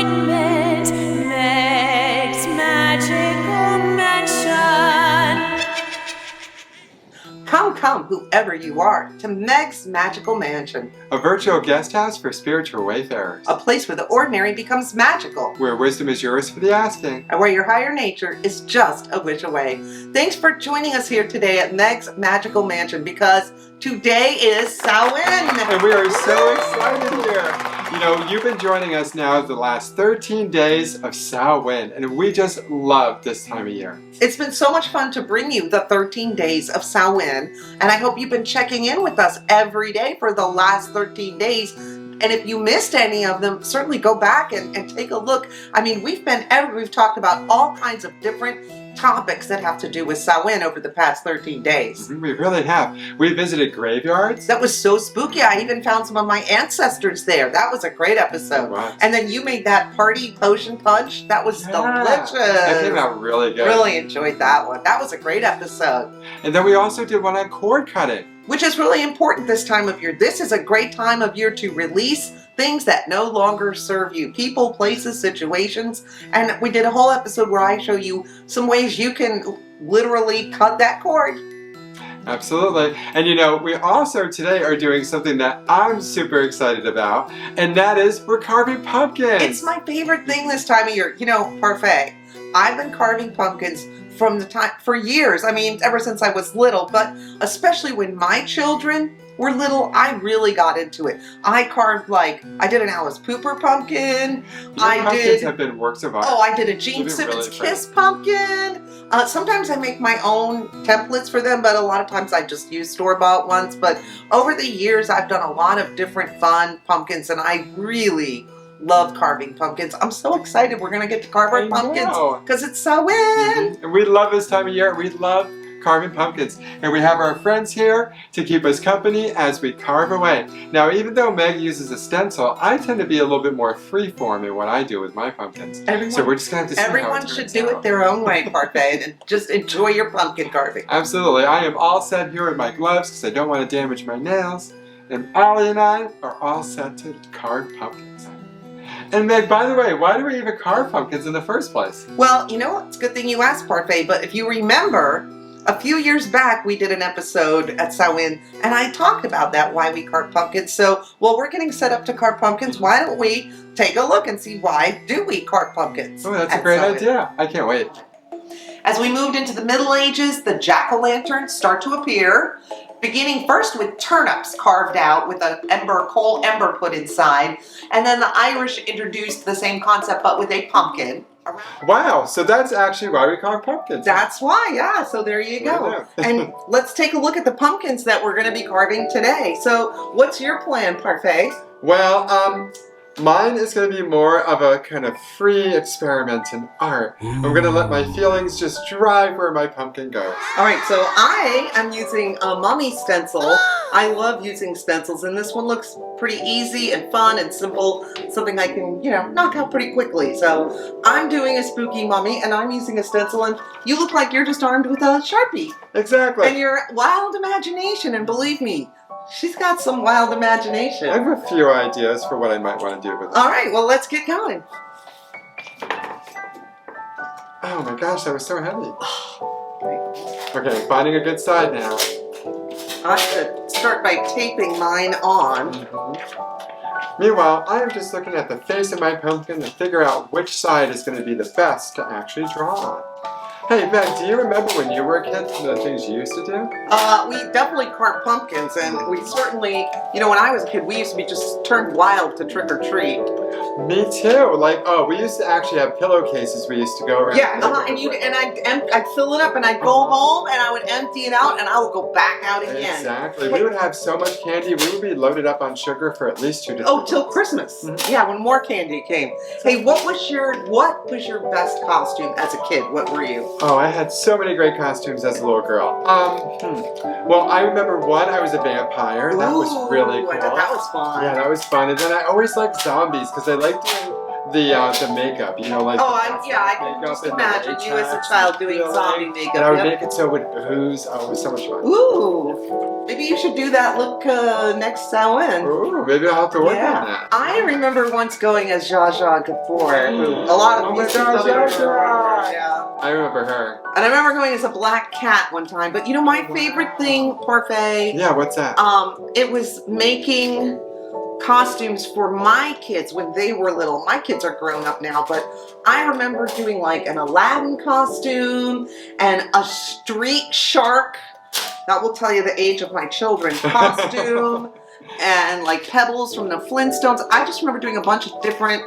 excitement, Meg's Magical Mansion. Come, whoever you are, to Meg's Magical Mansion. A virtual guest house for spiritual wayfarers. A place where the ordinary becomes magical. Where wisdom is yours for the asking. And where your higher nature is just a wish away. Thanks for joining us here today at Meg's Magical Mansion, because today is Samhain. And we are so excited here. You know, you've been joining us now the last 13 days of Samhain, and we just love this time of year. It's been so much fun to bring you the 13 days of Samhain, and I hope you've been checking in with us every day for the last 13 days. And if you missed any of them, certainly go back and take a look. I mean, we've talked about all kinds of different topics that have to do with Samhain over the past 13 days. We really have. We visited graveyards. That was so spooky. I even found some of my ancestors there. That was a great episode. Wow. And then you made that party potion punch. That was delicious. That came out really good. Really enjoyed that one. That was a great episode. And then we also did one on cord cutting. Which is really important this time of year. This is a great time of year to release things that no longer serve you. People, places, situations. And we did a whole episode where I show you some ways you can literally cut that cord. Absolutely. And you know, we also today are doing something that I'm super excited about, and that is we're carving pumpkins. It's my favorite thing this time of year. You know, Parfait, I've been carving pumpkins for years. I mean, ever since I was little, but especially when my children were little, I really got into it. I carved, I did an Alice Pooper pumpkin. Pumpkins have been works of art. Oh, I did a Gene Simmons Kiss pumpkin. Sometimes I make my own templates for them, but a lot of times I just use store-bought ones. But over the years, I've done a lot of different fun pumpkins, and I really love carving pumpkins. I'm so excited we're going to get to carve our pumpkins because it's Samhain. And we love this time of year. We love carving pumpkins. And we have our friends here to keep us company as we carve away. Now, even though Meg uses a stencil, I tend to be a little bit more freeform in what I do with my pumpkins. So we're just going to have to see everyone should do it their own way, Parfait, and just enjoy your pumpkin carving. Absolutely. I am all set here with my gloves because I don't want to damage my nails. And Allie and I are all set to carve pumpkins. And Meg, by the way, why do we even carve pumpkins in the first place? Well, you know, it's a good thing you asked, Parfait, but if you remember, a few years back we did an episode at Samhain, and I talked about that, why we carve pumpkins. So, while we're getting set up to carve pumpkins, why don't we take a look and see why do we carve pumpkins? Oh, that's a great idea. I can't wait. As we moved into the Middle Ages, the jack-o'-lanterns start to appear, beginning first with turnips carved out with a coal ember put inside, and then the Irish introduced the same concept but with a pumpkin. Wow, so that's actually why we carve pumpkins. That's why, yeah, so there you go. And let's take a look at the pumpkins that we're going to be carving today. So what's your plan, Parfait? Well, mine is going to be more of a kind of free experiment in art. I'm going to let my feelings just drive where my pumpkin goes. All right, so I am using a mummy stencil. I love using stencils, and this one looks pretty easy and fun and simple, something I can, knock out pretty quickly. So I'm doing a spooky mummy, and I'm using a stencil, and you look like you're just armed with a Sharpie. Exactly. And your wild imagination, and believe me, she's got some wild imagination. I have a few ideas for what I might want to do with it. All right, well, let's get going. Oh my gosh, that was so heavy. Okay, finding a good side now. I should start by taping mine on. Meanwhile, I am just looking at the face of my pumpkin to figure out which side is going to be the best to actually draw on. Hey, Meg, do you remember when you were a kid, some of the things you used to do? We definitely carved pumpkins, and we certainly, when I was a kid, we used to be just turned wild to trick or treat. Me too. We used to actually have pillowcases we used to go around. Yeah, I'd fill it up, and I'd go home, and I would empty it out, and I would go back out again. Exactly. We would have so much candy, we would be loaded up on sugar for at least 2 to 3 days. Till Christmas. Mm-hmm. Yeah, when more candy came. Hey, what was your best costume as a kid? What were you? Oh, I had so many great costumes as a little girl. Well, I remember one, I was a vampire. That was really cool. I thought that was fun. Yeah, that was fun. And then I always liked zombies because I liked doing the makeup, you know, like I can makeup just and the imagine you as a latex child and doing peeling. zombie makeup. And I would Yep. make it so it would ooze. Oh, it was so much fun. Ooh, maybe you should do that look next Samhain. Ooh, maybe I'll have to work on that. I remember once going as Zsa Zsa Gabor, who a lot of Oh my these God, people Zsa Zsa! Yeah. I remember her. And I remember going as a black cat one time. But you know, my favorite thing, Parfait, Yeah, what's that? it was making costumes for my kids when they were little. My kids are grown up now, but I remember doing like an Aladdin costume and a street shark. That will tell you the age of my children. Costume and like Pebbles from the Flintstones. I just remember doing a bunch of different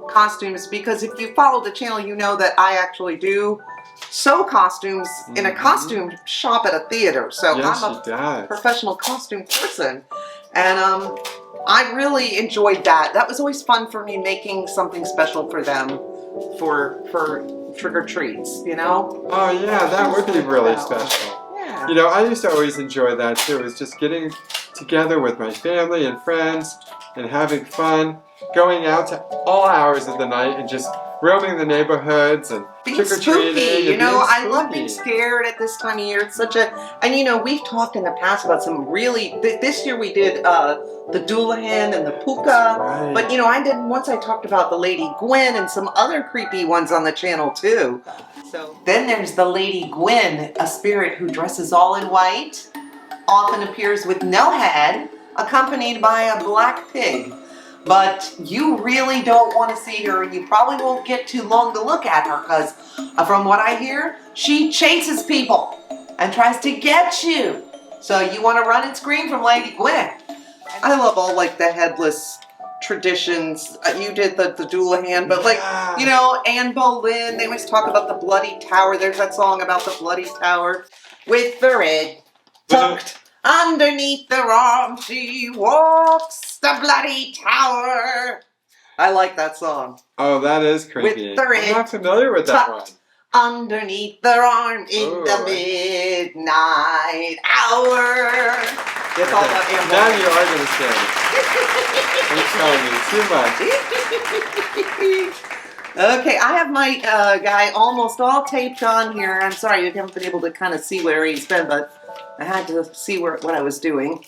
costumes because if you follow the channel, you know that I actually do sew costumes in a costume shop at a theater. So yes, I'm she does. professional costume person. And I really enjoyed that. That was always fun for me, making something special for them for trick or treats, you know? Oh yeah, that would be really special. Yeah. You know, I used to always enjoy that too. It was just getting together with my family and friends and having fun, going out to all hours of the night and just roaming the neighborhoods and Being trick or treating. spooky, you know, I love being scared at this time of year. It's such a, and you know, we've talked in the past about some really, this year we did the Doulahan and the Puka, Right. but you know, once I talked about the Lady Gwen and some other creepy ones on the channel too. So then there's the Lady Gwen, a spirit who dresses all in white, often appears with no head, accompanied by a black pig. But you really don't want to see her, and you probably won't get too long to look at her because from what I hear, she chases people and tries to get you. So you want to run and scream from Lady Gwen. I love all like the headless traditions. You did the Doulahan, but like, you know, and Boulden, they always talk about the Bloody Tower. There's that song about the Bloody Tower. With the red tucked underneath their arm, she walks the bloody tower. I like that song. Oh, that is creepy. With the red I'm not familiar with that one. Underneath their arm in the midnight hour. It's all about Amber. Now you are going to scare me. You're telling me too much. Okay, I have my guy almost all taped on here. I'm sorry you haven't been able to kind of see where he's been, but I had to see what I was doing.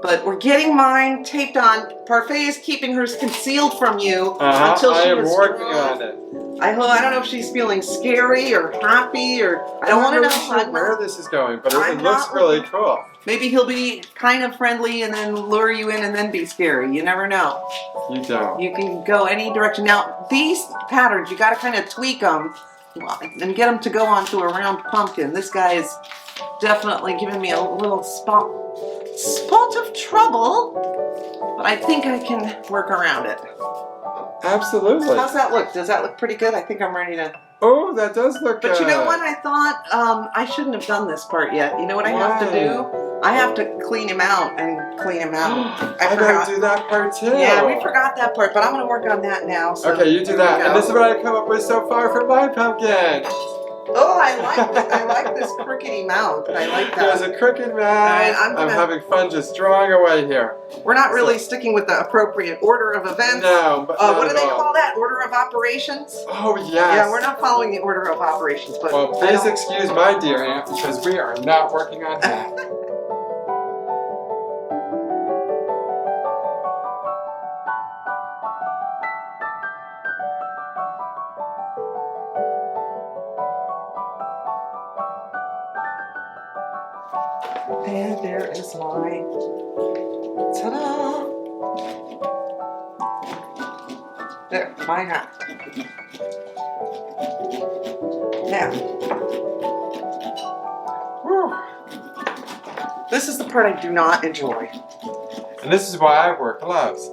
But we're getting mine taped on. Parfait is keeping hers concealed from you until she I am was working on it. I don't know if she's feeling scary or happy or I don't want to know sure where this is going, but it looks really cool. Maybe he'll be kind of friendly and then lure you in and then be scary. You never know. You don't. You can go any direction. Now, these patterns, you got to kind of tweak them and get them to go onto a round pumpkin. This guy is definitely giving me a little spot of trouble, but I think I can work around it. Absolutely. How's that look? Does that look pretty good? I think I'm ready to... Oh, that does look good. But you know what? I thought I shouldn't have done this part yet. You know what I have to do? I have to clean him out and clean him out. I gotta do that part too. Yeah, we forgot that part, but I'm gonna work on that now. So okay, you do that. And this is what I've come up with so far for my pumpkin. Oh, I like this crookedy mouth. I like that. There's a crooked mouth. Right, I'm having fun just drawing away here. We're not really sticking with the appropriate order of events. No, but what do they call that? Order of operations? Oh, yes. Yeah, we're not following the order of operations. But well, please excuse my dear aunt because we are not working on that. And there is my ta-da! There, my hat. Now, this is the part I do not enjoy. And this is why I wear gloves.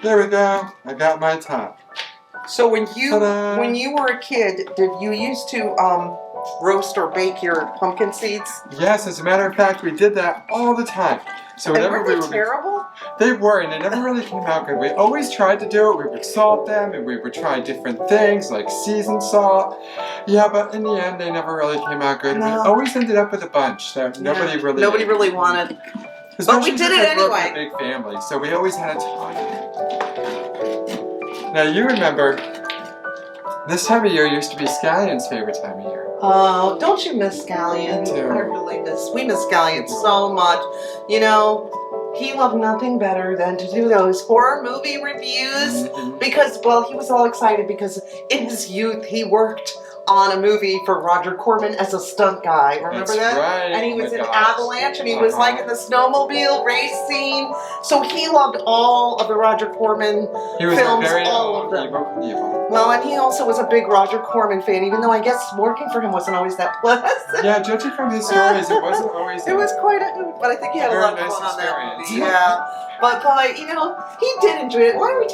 There we go. I got my top. So when Ta-da. you were a kid, did you used to roast or bake your pumpkin seeds? Yes, as a matter of fact, we did that all the time. So And whenever were we they were terrible? They were, and it never really came out good. We always tried to do it. We would salt them, and we would try different things like seasoned salt. Yeah, but in the end, they never really came out good. No. We always ended up with a bunch that nobody really wanted. Especially But we did since it I grew up in anyway. a big family, so we always had a ton. Now you remember, this time of year used to be Scallion's favorite time of year. Oh, don't you miss Scallion? Me too. We miss Scallion so much. You know, he loved nothing better than to do those horror movie reviews because, well, he was all excited because in his youth he worked on a movie for Roger Corman as a stunt guy. Remember That's that? right. And he Oh was my in gosh. Avalanche, and he was like in the snowmobile race scene. So he loved all of the Roger Corman He was films, a very all of them. evil. Well, and he also was a big Roger Corman fan, even though I guess working for him wasn't always that pleasant. Yeah, judging from his stories, it wasn't always. It was quite a hoot, but I think he had a Very lot of nice fun on that experience. movie. Yeah, but boy, you know, he did enjoy it. Why don't we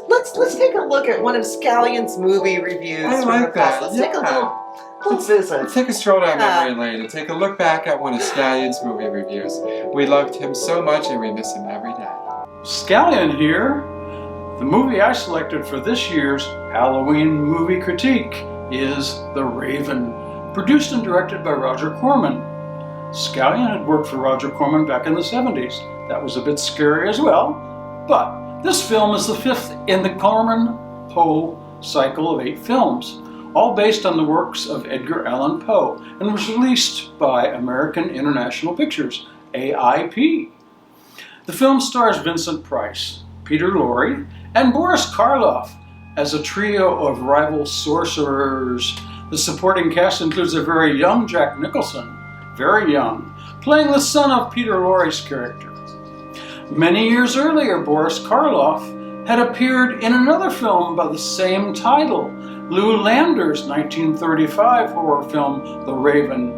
let's take a look at one of Scallion's movie reviews. I from like the past. that. Let's take a little visit. Let's take a stroll down memory lane and take a look back at one of Scallion's movie reviews. We loved him so much and we miss him every day. Scallion here. The movie I selected for this year's Halloween movie critique is The Raven, produced and directed by Roger Corman. Scallion had worked for Roger Corman back in the 70s. That was a bit scary as well, but this film is the fifth in the Corman Poe cycle of 8 films, all based on the works of Edgar Allan Poe, and was released by American International Pictures, AIP. The film stars Vincent Price, Peter Lorre, and Boris Karloff as a trio of rival sorcerers. The supporting cast includes a very young Jack Nicholson, very young, playing the son of Peter Lorre's character. Many years earlier, Boris Karloff had appeared in another film by the same title, Lou Lander's 1935 horror film, The Raven,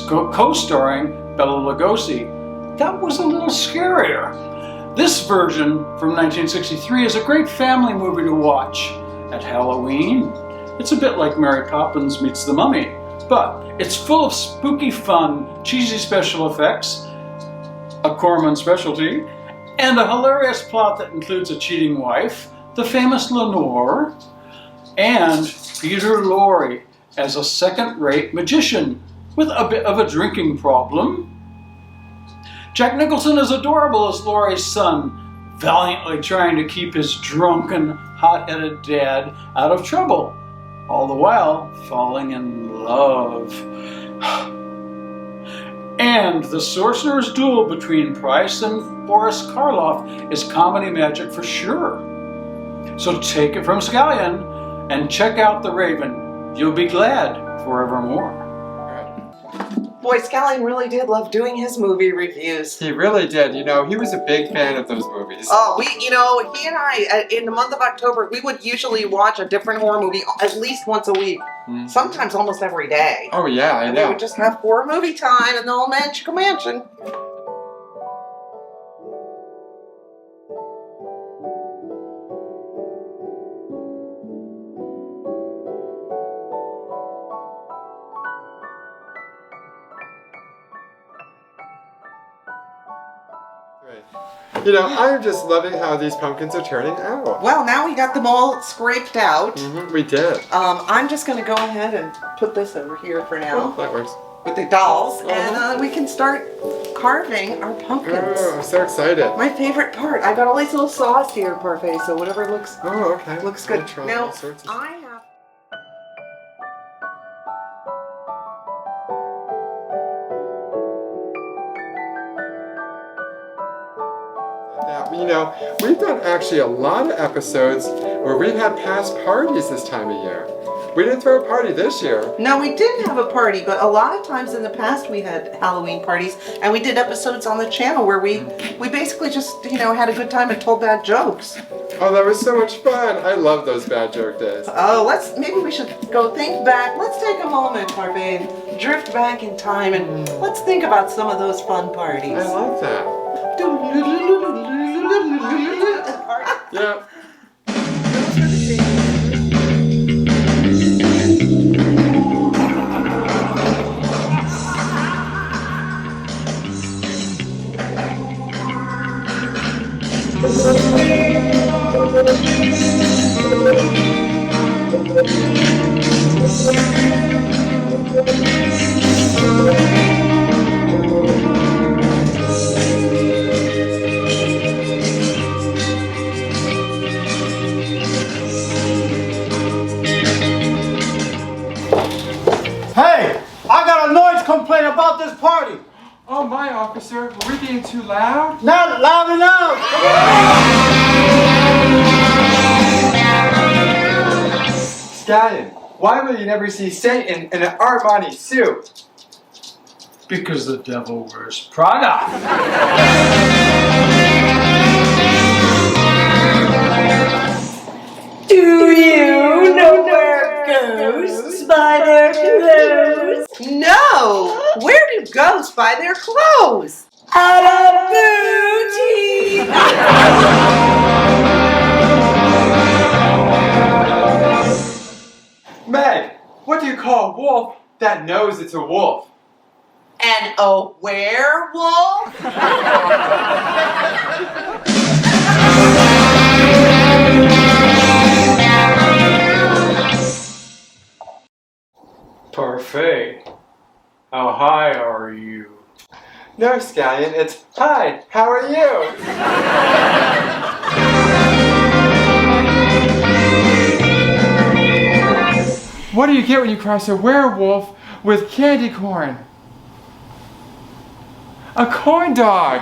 co-starring Bela Lugosi. That was a little scarier. This version from 1963 is a great family movie to watch at Halloween. It's a bit like Mary Poppins meets the Mummy, but it's full of spooky fun, cheesy special effects, a Corman specialty, and a hilarious plot that includes a cheating wife, the famous Lenore, and Peter Lorre as a second-rate magician with a bit of a drinking problem. Jack Nicholson is adorable as Laurie's son, valiantly trying to keep his drunken, hot-headed dad out of trouble, all the while falling in love. And the sorcerer's duel between Price and Boris Karloff is comedy magic for sure. So take it from Scallion and check out The Raven. You'll be glad forevermore. Boy, Scallion really did love doing his movie reviews. He really did. You know, he was a big fan of those movies. Oh, he and I, in the month of October, we would usually watch a different horror movie at least once a week. Mm. Sometimes almost every day. Oh yeah, I And know. we would just have horror movie time in the old magical mansion. You know, I'm just loving how these pumpkins are turning out. Well, now we got them all scraped out. We did. I'm just going to go ahead and put this over here for now That works. with the dolls, and we can start carving our pumpkins. Oh, I'm so excited. My favorite part. I got all these little sauce here, Parfait, so whatever looks Okay. looks good. I'll try Now, all sorts of- I have... You know, we've done actually a lot of episodes where we've had past parties this time of year. We didn't throw a party this year. No, we didn't have a party, but a lot of times in the past we had Halloween parties, and we did episodes on the channel where we basically just, had a good time and told bad jokes. Oh, that was so much fun. I love those bad joke days. Oh, maybe we should go think back. Let's take a moment, Parfait, and drift back in time, and let's think about some of those fun parties. I love that. Yeah. Hey, I got a noise complaint about this party. Oh my, officer, were we being too loud? Not loud enough. Stallion, why will you never see Satan in an Armani suit? Because the devil wears Prada. Do you know where ghosts buy their clothes? No! Where do ghosts buy their clothes? At a boutique! Meg, what do you call a wolf that knows it's a wolf? And a werewolf? Parfait, how high are you? No, Scallion, it's hi, how are you? What do you get when you cross a werewolf with candy corn? A corn dog!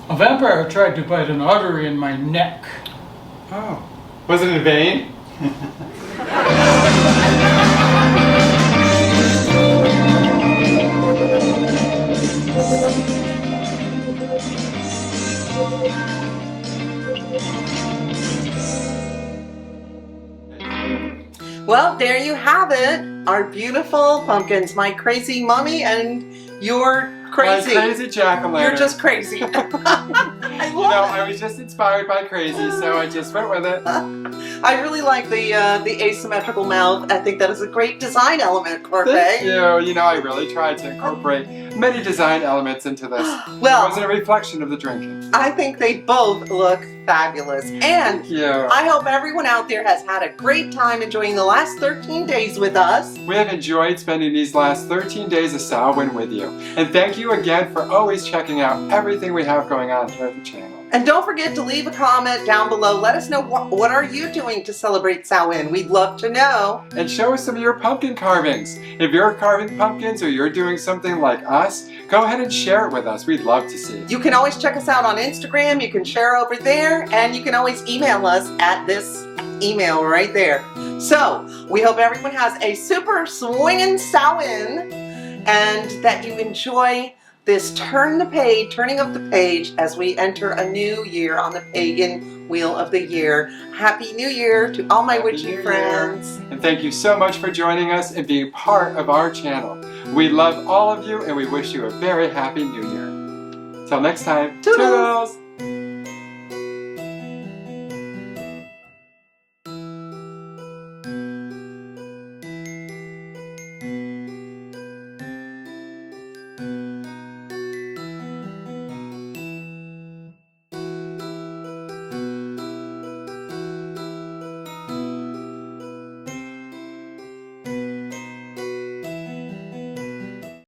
A vampire tried to bite an artery in my neck. Oh, was it in vain? Well, there you have it. Our beautiful pumpkins. My crazy mummy and your crazy. My crazy jack-o'-lantern. You're just crazy. I You know, I was just inspired by crazy, so I just went with it. I really like the asymmetrical mouth. I think that is a great design element, Thank Parfait. you. You know, I really tried to incorporate many design elements into this. It Well, wasn't a reflection of the drinking. I think they both look fabulous. And Thank you. I hope everyone out there has had a great time enjoying the last 13 days with us. We have enjoyed spending these last 13 days of Samhain with you. And thank you again for always checking out everything we have going on here at the channel. And don't forget to leave a comment down below. Let us know what are you doing to celebrate Samhain. We'd love to know. And show us some of your pumpkin carvings. If you're carving pumpkins or you're doing something like us, go ahead and share it with us. We'd love to see. You can always check us out on Instagram. You can share over there. And you can always email us at this email right there. So, we hope everyone has a super swinging Samhain and that you enjoy this turning of the page as we enter a new year on the pagan wheel of the year. Happy New Year to all my Happy witchy New Year. friends. And thank you so much for joining us and being part of our channel. We love all of you and we wish you a very happy New Year. Till next time, Toodles. toodles!